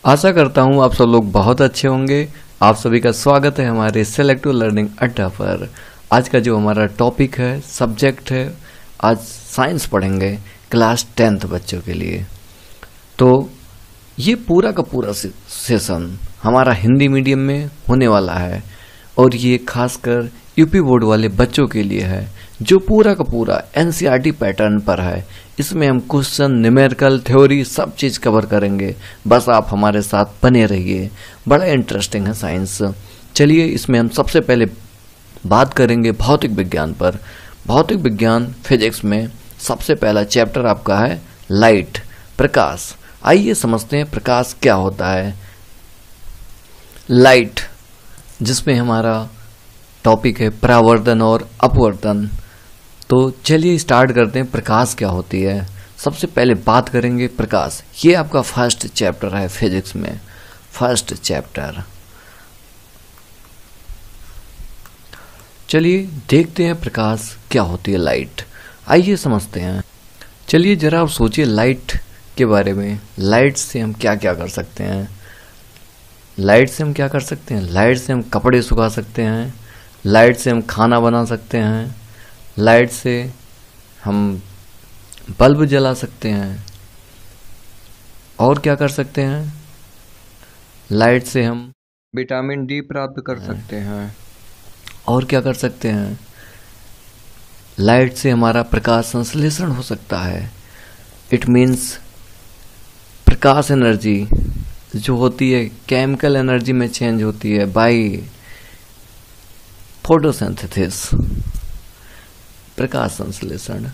आशा करता हूँ आप सब लोग बहुत अच्छे होंगे। आप सभी का स्वागत है हमारे सेलेक्टिव लर्निंग अड्डा पर। आज का जो हमारा टॉपिक है, सब्जेक्ट है, आज साइंस पढ़ेंगे क्लास 10th बच्चों के लिए। तो ये पूरा का पूरा सेशन हमारा हिंदी मीडियम में होने वाला है और ये खासकर यूपी बोर्ड वाले बच्चों के लिए है, जो पूरा का पूरा एनसीईआरटी पैटर्न पर है। इसमें हम क्वेश्चन, न्यूमेरिकल, थ्योरी सब चीज़ कवर करेंगे। बस आप हमारे साथ बने रहिए, बड़ा इंटरेस्टिंग है साइंस। चलिए, इसमें हम सबसे पहले बात करेंगे भौतिक विज्ञान पर। भौतिक विज्ञान फिजिक्स में सबसे पहला चैप्टर आपका है लाइट, प्रकाश। आइए समझते हैं प्रकाश क्या होता है। लाइट, जिसमें हमारा टॉपिक है परावर्तन और अपवर्तन। तो चलिए स्टार्ट करते हैं, प्रकाश क्या होती है। सबसे पहले बात करेंगे प्रकाश। ये आपका फर्स्ट चैप्टर है फिजिक्स में, फर्स्ट चैप्टर। चलिए देखते हैं प्रकाश क्या होती है, लाइट। आइए समझते हैं। चलिए जरा आप सोचिए लाइट के बारे में। लाइट से हम क्या क्या कर सकते हैं। लाइट से हम क्या कर सकते हैं? लाइट से हम कपड़े सुखा सकते हैं, लाइट से हम खाना बना सकते हैं, लाइट से हम बल्ब जला सकते हैं। और क्या कर सकते हैं? लाइट से हम विटामिन डी प्राप्त कर सकते हैं। और क्या कर सकते हैं? लाइट से हमारा प्रकाश संश्लेषण हो सकता है। इट मीन्स प्रकाश एनर्जी जो होती है केमिकल एनर्जी में चेंज होती है बाय फोटोसिंथेसिस, प्रकाश संश्लेषण।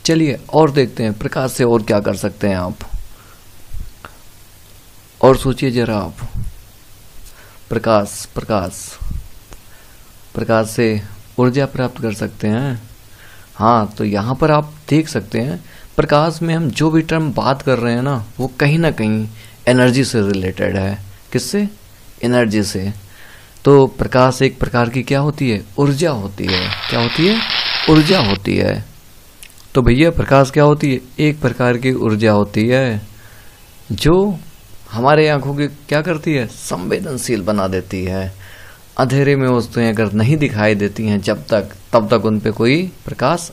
चलिए और देखते हैं प्रकाश से और क्या कर सकते हैं आप। और सोचिए जरा आप। प्रकाश से ऊर्जा प्राप्त कर सकते हैं। हाँ, तो यहाँ पर आप देख सकते हैं प्रकाश में हम जो भी टर्म बात कर रहे हैं ना, वो कहीं ना कहीं एनर्जी से रिलेटेड है। किससे? एनर्जी से। तो प्रकाश एक प्रकार की क्या होती है? ऊर्जा होती है। क्या होती है? ऊर्जा होती है। तो भैया प्रकाश क्या होती है? एक प्रकार की ऊर्जा होती है जो हमारे आंखों की क्या करती है? संवेदनशील बना देती है। अंधेरे में वस्तुएं अगर नहीं दिखाई देती हैं तब तक उन पे कोई प्रकाश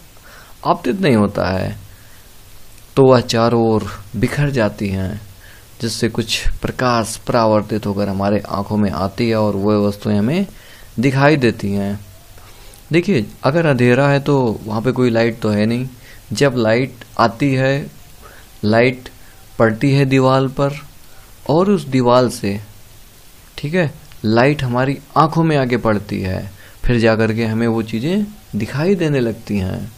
आपतित नहीं होता है, तो वह चारों ओर बिखर जाती हैं, जिससे कुछ प्रकाश परावर्तित होकर हमारे आंखों में आती है और वह वस्तुएं हमें दिखाई देती हैं। देखिए, अगर अंधेरा है तो वहाँ पे कोई लाइट तो है नहीं। जब लाइट आती है, लाइट पड़ती है दीवार पर और उस दीवार से, ठीक है, लाइट हमारी आंखों में आगे पड़ती है, फिर जाकर के हमें वो चीज़ें दिखाई देने लगती हैं।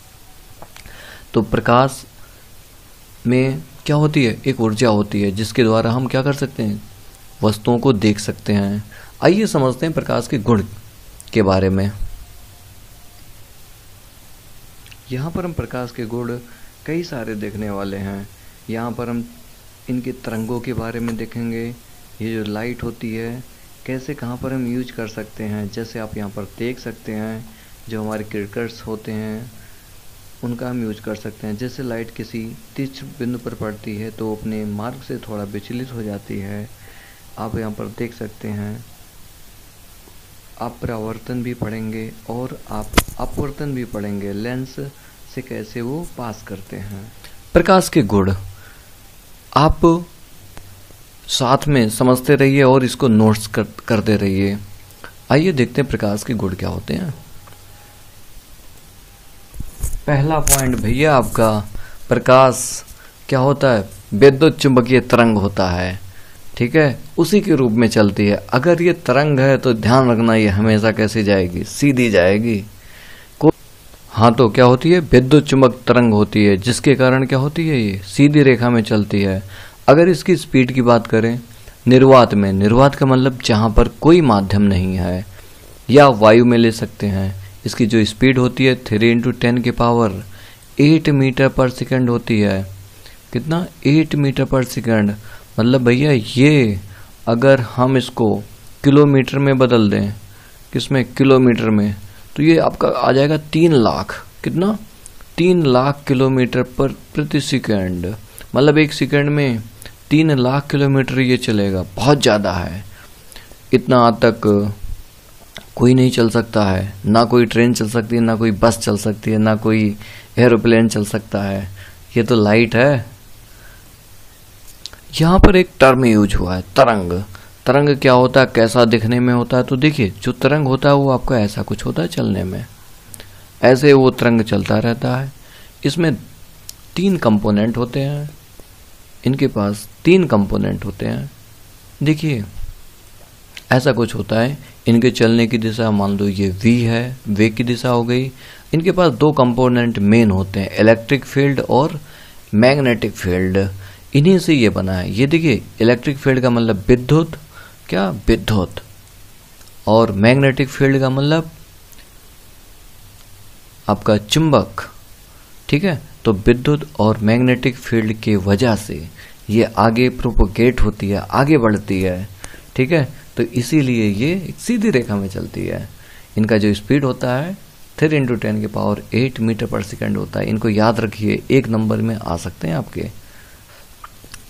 तो प्रकाश में क्या होती है? एक ऊर्जा होती है जिसके द्वारा हम क्या कर सकते हैं? वस्तुओं को देख सकते हैं। आइए समझते हैं प्रकाश के गुण के बारे में। यहाँ पर हम प्रकाश के गुण कई सारे देखने वाले हैं। यहाँ पर हम इनके तरंगों के बारे में देखेंगे। ये जो लाइट होती है कैसे, कहाँ पर हम यूज कर सकते हैं। जैसे आप यहाँ पर देख सकते हैं, जो हमारे क्रिकेट्स होते हैं उनका हम यूज कर सकते हैं। जैसे लाइट किसी तीक्ष्ण बिंदु पर पड़ती है तो अपने मार्ग से थोड़ा विचलित हो जाती है। आप यहाँ पर देख सकते हैं। आप परावर्तन भी पढ़ेंगे और आप अपवर्तन भी पढ़ेंगे, लेंस से कैसे वो पास करते हैं। प्रकाश के गुण आप साथ में समझते रहिए और इसको नोट्स करते रहिए। आइए देखते हैं प्रकाश के गुण क्या होते हैं। पहला पॉइंट भैया आपका, प्रकाश क्या होता है? विद्युत चुंबकीय तरंग होता है, ठीक है, उसी के रूप में चलती है। अगर ये तरंग है तो ध्यान रखना ये हमेशा कैसी जाएगी? सीधी जाएगी। हाँ, तो क्या होती है? विद्युत चुंबक तरंग होती है, जिसके कारण क्या होती है? ये सीधी रेखा में चलती है। अगर इसकी स्पीड की बात करें निर्वात में, निर्वात का मतलब जहाँ पर कोई माध्यम नहीं है, या वायु में ले सकते हैं, इसकी जो स्पीड होती है 3 × 10 की पावर 8 मीटर पर सेकंड होती है। कितना? 8 मीटर पर सेकंड। मतलब भैया ये अगर हम इसको किलोमीटर में बदल दें, किसमें? किलोमीटर में, तो ये आपका आ जाएगा 3 लाख। कितना? 3 लाख किलोमीटर पर प्रति सेकंड। मतलब एक सेकंड में 3 लाख किलोमीटर ये चलेगा, बहुत ज़्यादा है। इतना आज तक कोई नहीं चल सकता है, ना कोई ट्रेन चल सकती है, ना कोई बस चल सकती है, ना कोई एरोप्लेन चल सकता है। ये तो लाइट है। यहाँ पर एक टर्म यूज हुआ है, तरंग। तरंग क्या होता है, कैसा दिखने में होता है? तो देखिए, जो तरंग होता है वो आपका ऐसा कुछ होता है चलने में, ऐसे वो तरंग चलता रहता है। इसमें 3 कंपोनेंट होते हैं, इनके पास 3 कंपोनेंट होते हैं। देखिए ऐसा कुछ होता है, इनके चलने की दिशा मान लो ये v है, वेग की दिशा हो गई। इनके पास 2 कंपोनेंट मेन होते हैं, इलेक्ट्रिक फील्ड और मैग्नेटिक फील्ड। इन्हीं से ये बना है। ये देखिए, इलेक्ट्रिक फील्ड का मतलब विद्युत, क्या विद्युत, और मैग्नेटिक फील्ड का मतलब आपका चुंबक। ठीक है, तो विद्युत और मैग्नेटिक फील्ड की वजह से ये आगे प्रोपोगेट होती है, आगे बढ़ती है। ठीक है, तो इसीलिए ये एक सीधी रेखा में चलती है। इनका जो स्पीड होता है 3 × 10⁸ मीटर पर सेकंड होता है। इनको याद रखिए, 1 नंबर में आ सकते हैं आपके।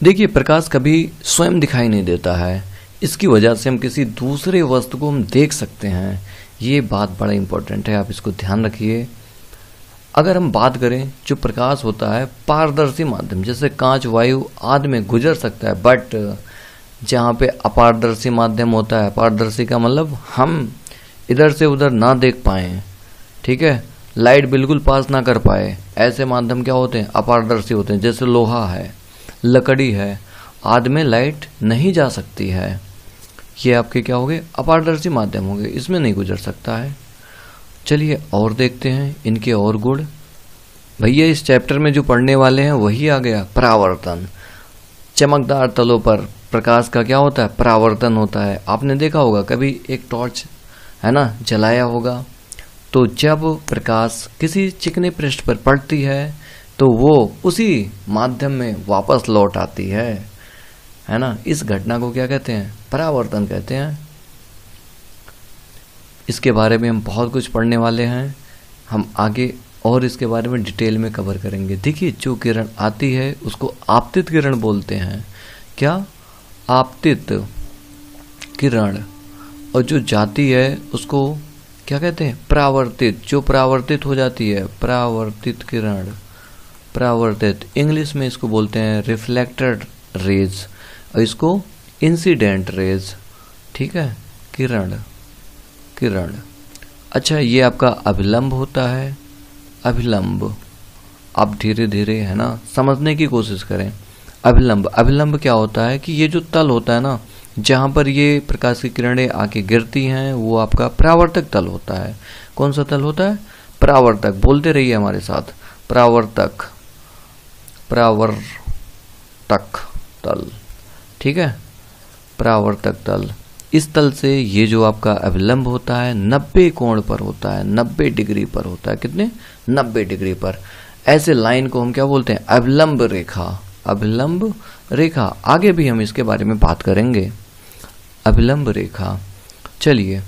देखिए, प्रकाश कभी स्वयं दिखाई नहीं देता है, इसकी वजह से हम किसी दूसरे वस्तु को हम देख सकते हैं। ये बात बड़ा इंपॉर्टेंट है, आप इसको ध्यान रखिए। अगर हम बात करें, जो प्रकाश होता है पारदर्शी माध्यम, जैसे कांच, वायु आदि में गुजर सकता है, बट जहाँ पे अपारदर्शी माध्यम होता है, पारदर्शी का मतलब हम इधर से उधर ना देख पाए, ठीक है, लाइट बिल्कुल पास ना कर पाए, ऐसे माध्यम क्या होते हैं, अपारदर्शी होते हैं। जैसे लोहा है, लकड़ी है, आदि में लाइट नहीं जा सकती है, ये आपके क्या हो गए, अपारदर्शी माध्यम हो गए, इसमें नहीं गुजर सकता है। चलिए और देखते हैं इनके और गुण। भैया इस चैप्टर में जो पढ़ने वाले हैं वही आ गया, परावर्तन। चमकदार तलों पर प्रकाश का क्या होता है, परावर्तन होता है। आपने देखा होगा कभी एक टॉर्च है ना, जलाया होगा, तो जब प्रकाश किसी चिकने पृष्ठ पर पड़ती है तो वो उसी माध्यम में वापस लौट आती है ना। इस घटना को क्या कहते हैं, परावर्तन कहते हैं। इसके बारे में हम बहुत कुछ पढ़ने वाले हैं, हम आगे और इसके बारे में डिटेल में कवर करेंगे। देखिए, जो किरण आती है उसको आपतित किरण बोलते हैं। क्या, आपतित किरण। और जो जाती है उसको क्या कहते हैं, परावर्तित। जो परावर्तित हो जाती है, परावर्तित किरण, परावर्तित। इंग्लिश में इसको बोलते हैं रिफ्लेक्टेड रेज, और इसको इंसिडेंट रेज। ठीक है, किरण, किरण। अच्छा, ये आपका अभिलंब होता है, अभिलंब। आप धीरे धीरे है ना समझने की कोशिश करें। अभिलंब, अभिलंब क्या होता है कि ये जो तल होता है ना, जहाँ पर ये प्रकाश की किरणें आके गिरती हैं, वो आपका परावर्तक तल होता है। कौन सा तल होता है, परावर्तक। बोलते रहिए हमारे साथ, परावर्तक, परावर्तक तल। ठीक है, परावर्तक तल। इस तल से ये जो आपका अभिलंब होता है 90 कोण पर होता है, 90 डिग्री पर होता है। कितने, 90 डिग्री पर। ऐसे लाइन को हम क्या बोलते हैं, अभिलंब रेखा, अभिलंब रेखा। आगे भी हम इसके बारे में बात करेंगे, अभिलंब रेखा। चलिए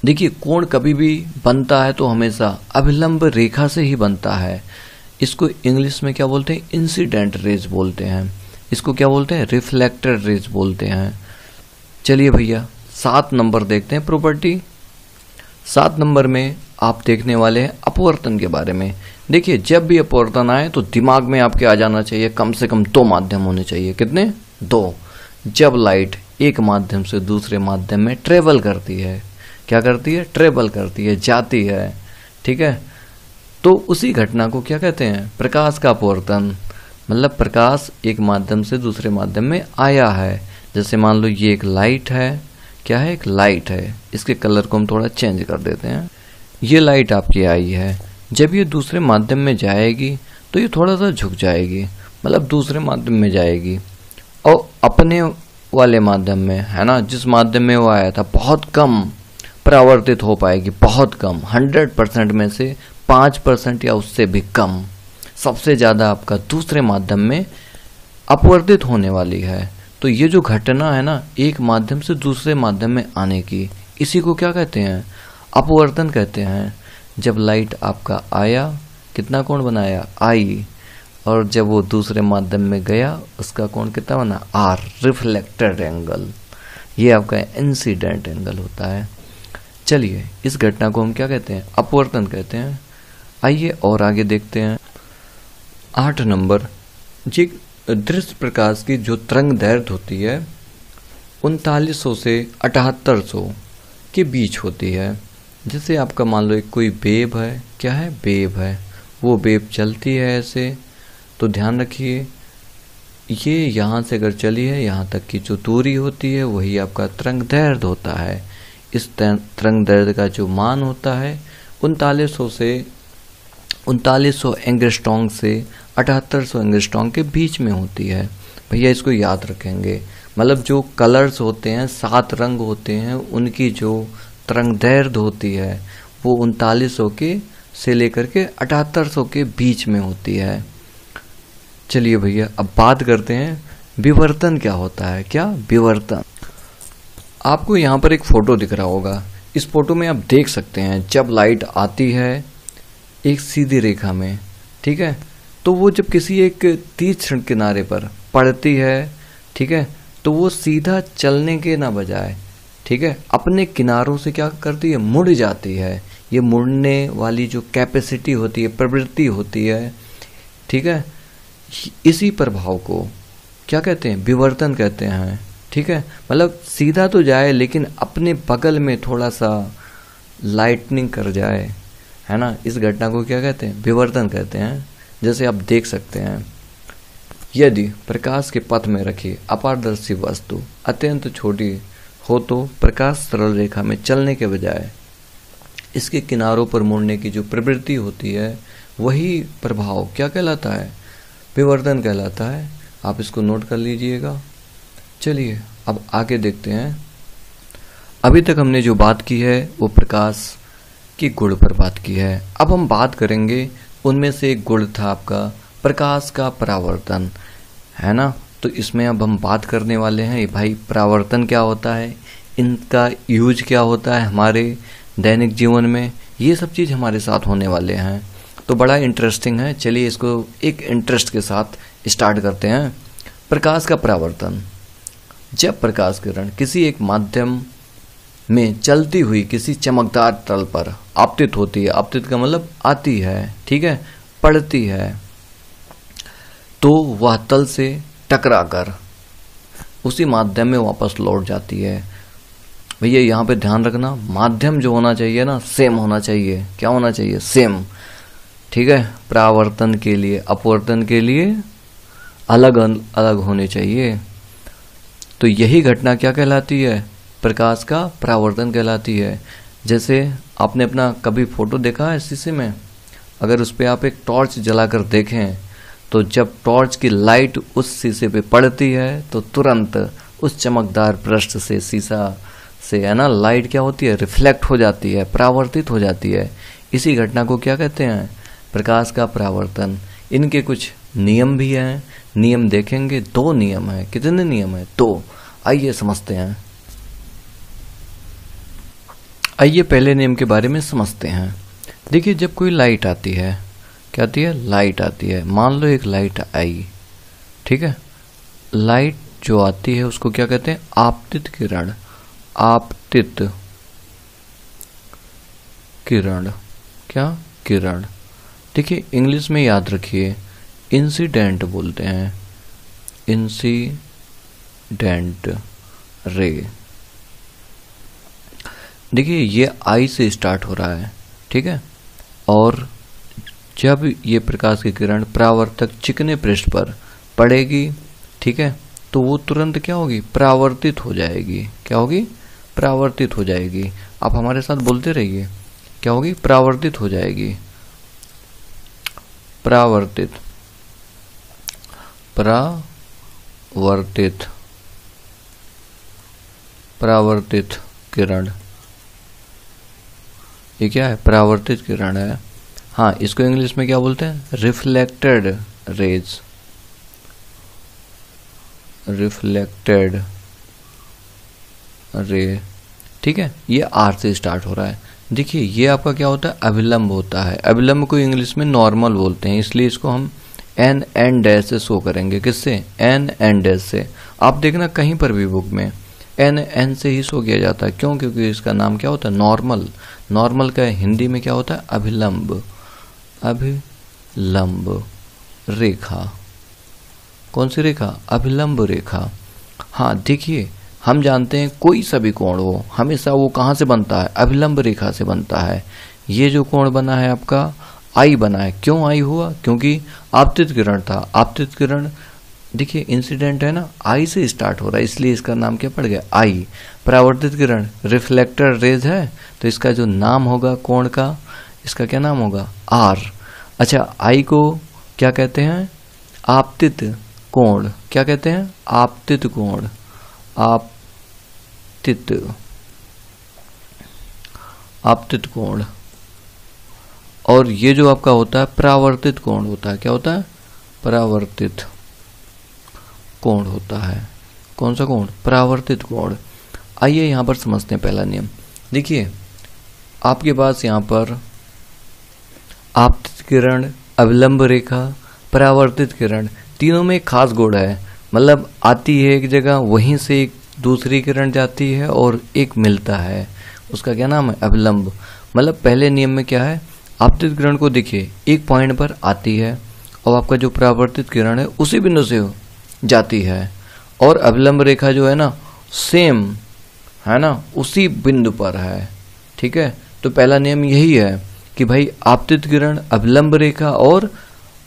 देखिए, कोण कभी भी बनता है तो हमेशा अभिलंब रेखा से ही बनता है। इसको इंग्लिश में क्या बोलते हैं, इंसिडेंट रेज बोलते हैं। इसको क्या बोलते हैं, रिफ्लेक्टेड रेज बोलते हैं। चलिए भैया 7 नंबर देखते हैं, प्रॉपर्टी। 7 नंबर में आप देखने वाले हैं अपवर्तन के बारे में। देखिए, जब भी अपवर्तन आए तो दिमाग में आपके आ जाना चाहिए कम से कम 2 माध्यम होने चाहिए। कितने, 2। जब लाइट एक माध्यम से दूसरे माध्यम में ट्रेवल करती है, क्या करती है, ट्रेवल करती है, जाती है। ठीक है, तो उसी घटना को क्या कहते हैं, प्रकाश का अपवर्तन। मतलब प्रकाश एक माध्यम से दूसरे माध्यम में आया है। जैसे मान लो ये एक लाइट है, क्या है, एक लाइट है। इसके कलर को हम थोड़ा चेंज कर देते हैं। ये लाइट आपकी आई है, जब ये दूसरे माध्यम में जाएगी तो ये थोड़ा सा झुक जाएगी, मतलब दूसरे माध्यम में जाएगी, और अपने वाले माध्यम में है ना, जिस माध्यम में वो आया था, बहुत कम परावर्तित हो पाएगी, बहुत कम। 100% में से 5% या उससे भी कम। सबसे ज्यादा आपका दूसरे माध्यम में अपवर्तित होने वाली है। तो ये जो घटना है ना, एक माध्यम से दूसरे माध्यम में आने की, इसी को क्या कहते हैं, अपवर्तन कहते हैं। जब लाइट आपका आया, कितना कोण बनाया, आई, और जब वो दूसरे माध्यम में गया उसका कोण कितना बना, आर, रिफ्लेक्टेड एंगल। ये आपका इंसिडेंट एंगल होता है। चलिए इस घटना को हम क्या कहते हैं, अपवर्तन कहते हैं। आइए और आगे देखते हैं। 8 नंबर, जी दृश्य प्रकाश की जो तरंग दैर्घ्य होती है 3900 से 7800 के बीच होती है। जैसे आपका मान लो एक कोई वेव है, क्या है, वेव है, वो वेव चलती है ऐसे, तो ध्यान रखिए ये यहाँ से अगर चली है यहाँ तक की जो दूरी होती है वही आपका तरंग दैर्घ्य होता है। इस तरंग दैर्घ्य का जो मान होता है 3900 एंगस्ट्रॉम से 7800 एंगस्ट्रॉम के बीच में होती है। भैया इसको याद रखेंगे, मतलब जो कलर्स होते हैं, 7 रंग होते हैं, उनकी जो तरंग दैर्घ्य होती है वो 3900 के से लेकर के 7800 के बीच में होती है। चलिए भैया अब बात करते हैं विवर्तन क्या होता है। क्या विवर्तन, आपको यहाँ पर एक फोटो दिख रहा होगा। इस फोटो में आप देख सकते हैं जब लाइट आती है एक सीधी रेखा में, ठीक है, तो वो जब किसी एक तीक्ष्ण किनारे पर पड़ती है, ठीक है, तो वो सीधा चलने के ना बजाय, ठीक है, अपने किनारों से क्या करती है, मुड़ जाती है। ये मुड़ने वाली जो कैपेसिटी होती है, प्रवृत्ति होती है, ठीक है, इसी प्रभाव को क्या कहते हैं, विवर्तन कहते हैं। ठीक है, मतलब सीधा तो जाए लेकिन अपने बगल में थोड़ा सा लाइटनिंग कर जाए, है ना, इस घटना को क्या कहते हैं, विवर्तन कहते हैं। जैसे आप देख सकते हैं, यदि प्रकाश के पथ में रखी अपारदर्शी वस्तु अत्यंत छोटी हो तो प्रकाश सरल रेखा में चलने के बजाय इसके किनारों पर मुड़ने की जो प्रवृत्ति होती है वही प्रभाव क्या कहलाता है, विवर्तन कहलाता है। आप इसको नोट कर लीजिएगा। चलिए अब आगे देखते हैं। अभी तक हमने जो बात की है वो प्रकाश की गुण पर बात की है। अब हम बात करेंगे उनमें से एक गुण था आपका प्रकाश का परावर्तन, है ना। तो इसमें अब हम बात करने वाले हैं भाई परावर्तन क्या होता है, इनका यूज क्या होता है हमारे दैनिक जीवन में, ये सब चीज़ हमारे साथ होने वाले हैं। तो बड़ा इंटरेस्टिंग है। चलिए इसको एक इंटरेस्ट के साथ स्टार्ट करते हैं। प्रकाश का परावर्तन, जब प्रकाश किरण किसी एक माध्यम में चलती हुई किसी चमकदार तल पर आपतित होती है, आपतित का मतलब आती है, ठीक है, पड़ती है, तो वह तल से टकराकर उसी माध्यम में वापस लौट जाती है। भैया यहाँ पे ध्यान रखना, माध्यम जो होना चाहिए ना सेम होना चाहिए। क्या होना चाहिए, सेम, ठीक है। परावर्तन के लिए अपवर्तन के लिए अलग अलग होने चाहिए। तो यही घटना क्या कहलाती है, प्रकाश का परावर्तन कहलाती है। जैसे आपने अपना कभी फोटो देखा है शीशे में, अगर उस पर आप एक टॉर्च जलाकर देखें तो जब टॉर्च की लाइट उस शीशे पे पड़ती है तो तुरंत उस चमकदार पृष्ठ से शीशा से, है ना, लाइट क्या होती है, रिफ्लेक्ट हो जाती है, परावर्तित हो जाती है। इसी घटना को क्या कहते हैं, प्रकाश का परावर्तन। इनके कुछ नियम भी हैं, नियम देखेंगे। 2 नियम हैं। कितने नियम हैं, 2। आइए समझते हैं। आइए पहले नियम के बारे में समझते हैं। देखिए जब कोई लाइट आती है, क्या आती है, लाइट आती है। मान लो एक लाइट आई, ठीक है, लाइट जो आती है उसको क्या कहते हैं, आपतित किरण। आपतित किरण, क्या, किरण। देखिए इंग्लिश में याद रखिए इंसिडेंट बोलते हैं, इंसिडेंट रे। देखिए ये आई से स्टार्ट हो रहा है, ठीक है, और जब ये प्रकाश की किरण परावर्तक चिकने पृष्ठ पर पड़ेगी, ठीक है, तो वो तुरंत क्या होगी, परावर्तित हो जाएगी। क्या होगी, परावर्तित हो जाएगी। आप हमारे साथ बोलते रहिए, क्या होगी, परावर्तित हो जाएगी। परावर्तित, परावर्तित, परावर्तित किरण, ये क्या है, परावर्तित किरण है। हाँ, इसको इंग्लिश में क्या बोलते हैं, रिफ्लेक्टेड रेज, रिफ्लेक्टेड रे, ठीक है। ये आर से स्टार्ट हो रहा है। देखिए ये आपका क्या होता है, अभिलंब होता है। अभिलंब को इंग्लिश में नॉर्मल बोलते हैं, इसलिए इसको हम एन एन डैश से शो करेंगे। किससे? एन एन डैश से। आप देखना कहीं पर भी बुक में एन एन से ही शो किया जाता है। क्यों? क्योंकि इसका नाम क्या होता है? नॉर्मल। नॉर्मल का हिंदी में क्या होता है? अभिलंब। अभिलंब रेखा। कौन सी रेखा? अभिलंब रेखा। हाँ देखिए, हम जानते हैं कोई सा भी कोण हो हमेशा वो कहाँ से बनता है? अभिलंब रेखा से बनता है। ये जो कोण बना है आपका आई बना है। क्यों आई हुआ? क्योंकि आपतित किरण था। आपतित किरण देखिए इंसिडेंट है ना, आई से स्टार्ट हो रहा है, इसलिए इसका नाम क्या पड़ गया? आई। परावर्तित किरण रिफ्लेक्टर रेज है, तो इसका जो नाम होगा कोण का, इसका क्या नाम होगा? आर। अच्छा, आई को क्या कहते हैं? आपतित कोण। क्या कहते हैं? आपतित कोण। आपतित कोण। और ये जो आपका होता है परावर्तित कोण होता है। क्या होता है? परावर्तित कोण होता है। कौन सा कोण? परावर्तित कोण। आइए यहां पर समझते हैं पहला नियम। देखिए आपके पास यहां पर आपतित किरण, अविलंब रेखा, परावर्तित किरण, तीनों में एक खास गुण है। मतलब आती है एक जगह, वहीं से एक दूसरी किरण जाती है और एक मिलता है, उसका क्या नाम है? अविलंब। मतलब पहले नियम में क्या है? आपतित किरण को देखिए एक पॉइंट पर आती है और आपका जो परावर्तित किरण है उसी बिंदु से जाती है, और अविलंब रेखा जो है ना सेम है ना, उसी बिंदु पर है। ठीक है, तो पहला नियम यही है कि भाई आपतित किरण, अविलंब रेखा और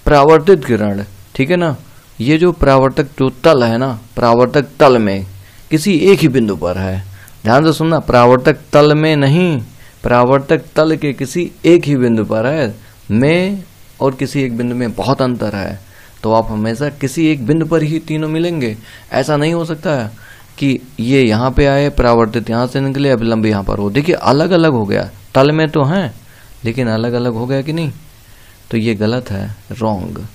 परावर्तित किरण, ठीक है ना, ये जो परावर्तक जो तल है ना, परावर्तक तल में किसी एक ही बिंदु पर है। ध्यान से सुनना, परावर्तक तल में नहीं, परावर्तक तल के किसी एक ही बिंदु पर है। में और किसी एक बिंदु में बहुत अंतर है, तो आप हमेशा किसी एक बिंदु पर ही तीनों मिलेंगे। ऐसा नहीं हो सकता है कि ये यहाँ पे आए, परावर्तित यहाँ से निकले, अभिलंब यहाँ पर हो। देखिए अलग अलग हो गया, तल में तो हैं लेकिन अलग अलग हो गया कि नहीं, तो ये गलत है, रॉन्ग।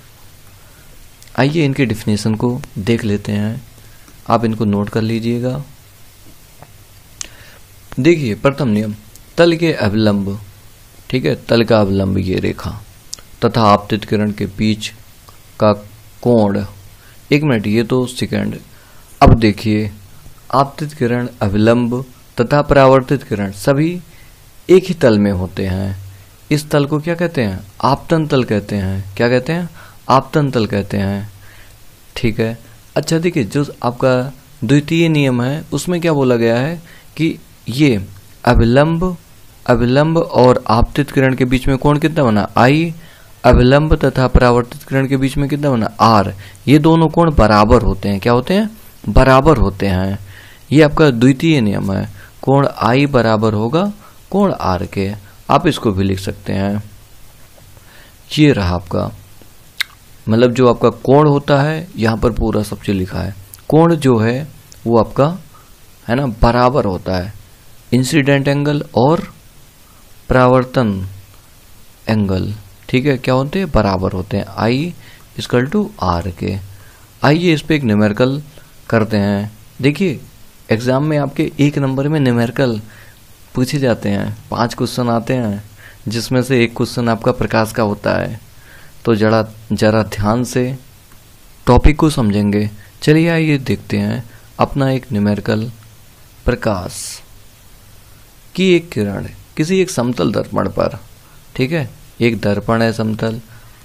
आइए इनके डिफिनेशन को देख लेते हैं, आप इनको नोट कर लीजिएगा। देखिए प्रथम नियम, तल के अभिलंब, ठीक है, तल का अभिलंब ये रेखा तथा आपतित किरण के बीच का कोण। एक मिनट, ये तो सेकंड। अब देखिए आपतित किरण, अभिलंब तथा परावर्तित किरण सभी एक ही तल में होते हैं। इस तल को क्या कहते हैं? आपतन तल कहते हैं। क्या कहते हैं? आपतन तल कहते हैं। ठीक है, अच्छा देखिए जो आपका द्वितीय नियम है उसमें क्या बोला गया है कि ये अभिलंब और आपतित किरण के बीच में कोण कितना बना? आई। अभिलंब तथा परावर्तित किरण के बीच में कितना बना? आर। ये दोनों कोण बराबर होते हैं। क्या होते हैं? बराबर होते हैं। ये आपका द्वितीय नियम है, कोण आई बराबर होगा कोण आर के। आप इसको भी लिख सकते हैं। ये रहा आपका, मतलब जो आपका कोण होता है यहाँ पर पूरा सब चीज लिखा है। कोण जो है वो आपका है ना बराबर होता है, इंसिडेंट एंगल और परावर्तन एंगल, ठीक है, क्या होते हैं? बराबर होते हैं। आई इक्वल टू आर के। आइए इस पे एक न्यूमेरिकल करते हैं। देखिए एग्जाम में आपके 1 नंबर में न्यूमेरिकल पूछे जाते हैं, 5 क्वेश्चन आते हैं जिसमें से एक क्वेश्चन आपका प्रकाश का होता है। तो जरा ध्यान से टॉपिक को समझेंगे। चलिए आइए देखते हैं अपना एक न्यूमेरिकल। प्रकाश की एक किरण किसी एक समतल दर्पण पर, ठीक है, एक दर्पण है समतल,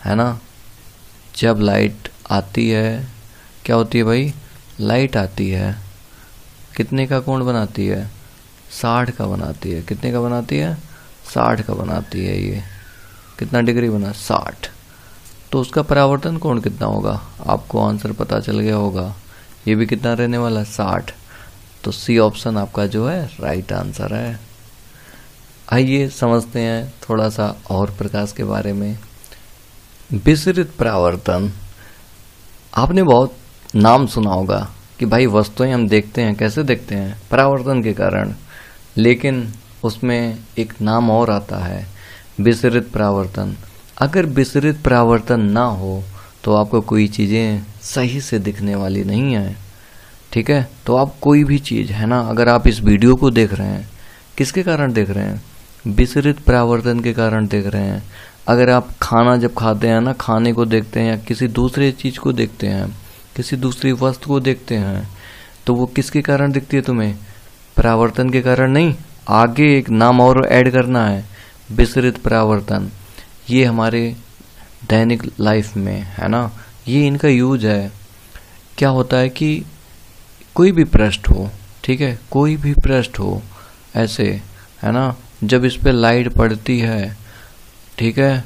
है ना। जब लाइट आती है क्या होती है भाई? लाइट आती है, कितने का कोण बनाती है? 60 का बनाती है। कितने का बनाती है? 60 का बनाती है। ये कितना डिग्री बना? 60। तो उसका परावर्तन कोण कितना होगा? आपको आंसर पता चल गया होगा। ये भी कितना रहने वाला? 60। तो सी ऑप्शन आपका जो है राइट आंसर है। आइए समझते हैं थोड़ा सा और प्रकाश के बारे में। विसरित परावर्तन, आपने बहुत नाम सुना होगा कि भाई वस्तुएं हम देखते हैं, कैसे देखते हैं? परावर्तन के कारण। लेकिन उसमें एक नाम और आता है, विसरित परावर्तन। अगर विसरित परावर्तन ना हो तो आपको कोई चीज़ें सही से दिखने वाली नहीं है, ठीक है। तो आप कोई भी चीज़ है ना, अगर आप इस वीडियो को देख रहे हैं, किसके कारण देख रहे हैं? विसरित परावर्तन के कारण देख रहे हैं। अगर आप खाना जब खाते हैं ना, खाने को देखते हैं या किसी दूसरे चीज़ को देखते हैं, किसी दूसरी वस्तु को देखते हैं, तो वो किसके कारण दिखती है तुम्हें? परावर्तन के कारण नहीं। आगे एक नाम और ऐड करना है, विसरित परावर्तन। ये हमारे दैनिक लाइफ में है ना, ये इनका यूज है। क्या होता है कि कोई भी पृष्ठ हो, ठीक है, कोई भी पृष्ठ हो ऐसे, है ना, जब इस पे लाइट पड़ती है, ठीक है,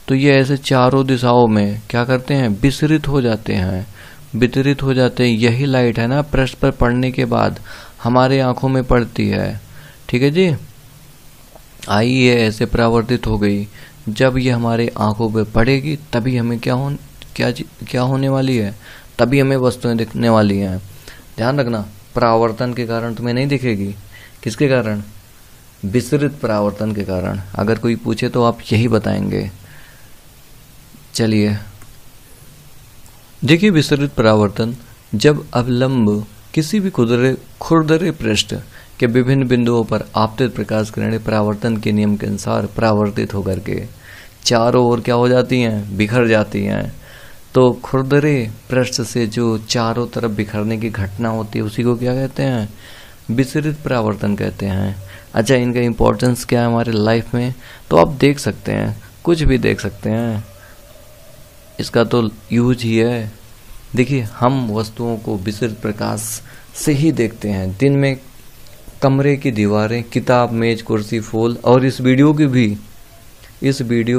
तो ये ऐसे चारों दिशाओं में क्या करते हैं? विसरित हो जाते हैं, वितरित हो जाते हैं। यही लाइट है ना, पृष्ठ पर पड़ने के बाद हमारे आंखों में पड़ती है, ठीक है जी। आई ये ऐसे परावर्तित हो गई, जब ये हमारे आंखों पे पड़ेगी तभी हमें क्या होने वाली है, तभी हमें वस्तुएं दिखने वाली हैं। ध्यान रखना, परावर्तन के कारण तुम्हें नहीं दिखेगी। किसके कारण? विसरित परावर्तन के कारण। अगर कोई पूछे तो आप यही बताएंगे। चलिए देखिए, विसरित परावर्तन जब अवलंब किसी भी खुरदरे पृष्ठ के विभिन्न बिंदुओं पर आपतित प्रकाश किरणें परावर्तन के नियम के अनुसार परावर्तित होकर के चारों ओर क्या हो जाती हैं? बिखर जाती हैं। तो खुरदरे पृष्ठ से जो चारों तरफ बिखरने की घटना होती है उसी को क्या कहते हैं? विसरित परावर्तन कहते हैं। अच्छा, इनका इम्पोर्टेंस क्या है हमारे लाइफ में? तो आप देख सकते हैं, कुछ भी देख सकते हैं, इसका तो यूज ही है। देखिए, हम वस्तुओं को विसरित प्रकाश से ही देखते हैं। दिन में कमरे की दीवारें, किताब, मेज, कुर्सी, फूल, और इस वीडियो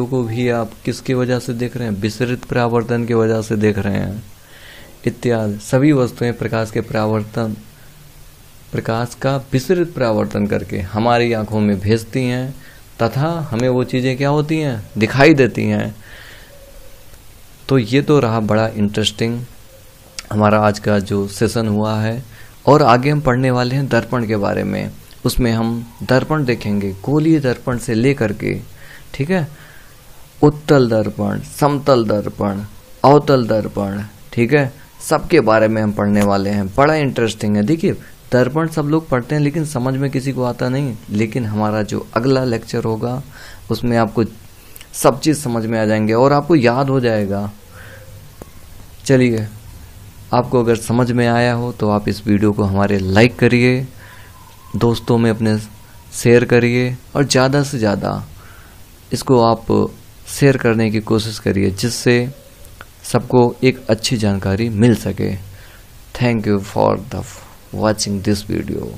को भी आप किसकी वजह से देख रहे हैं? विसरित परावर्तन की वजह से देख रहे हैं। इत्यादि सभी वस्तुएं प्रकाश का विसरित परावर्तन करके हमारी आंखों में भेजती हैं तथा हमें वो चीजें क्या होती हैं? दिखाई देती हैं। तो ये तो रहा बड़ा इंटरेस्टिंग हमारा आज का जो सेशन हुआ है। और आगे हम पढ़ने वाले हैं दर्पण के बारे में। उसमें हम दर्पण देखेंगे, गोलीय दर्पण से लेकर के, ठीक है, उत्तल दर्पण, समतल दर्पण, अवतल दर्पण, ठीक है, सबके बारे में हम पढ़ने वाले हैं। बड़ा इंटरेस्टिंग है। देखिए, दर्पण सब लोग पढ़ते हैं लेकिन समझ में किसी को आता नहीं। लेकिन हमारा जो अगला लेक्चर होगा उसमें आपको सब चीज़ समझ में आ जाएंगे और आपको याद हो जाएगा। चलिए, आपको अगर समझ में आया हो तो आप इस वीडियो को हमारे लाइक करिए, दोस्तों में अपने शेयर करिए और ज़्यादा से ज़्यादा इसको आप शेयर करने की कोशिश करिए, जिससे सबको एक अच्छी जानकारी मिल सके। Thank you for the watching this video.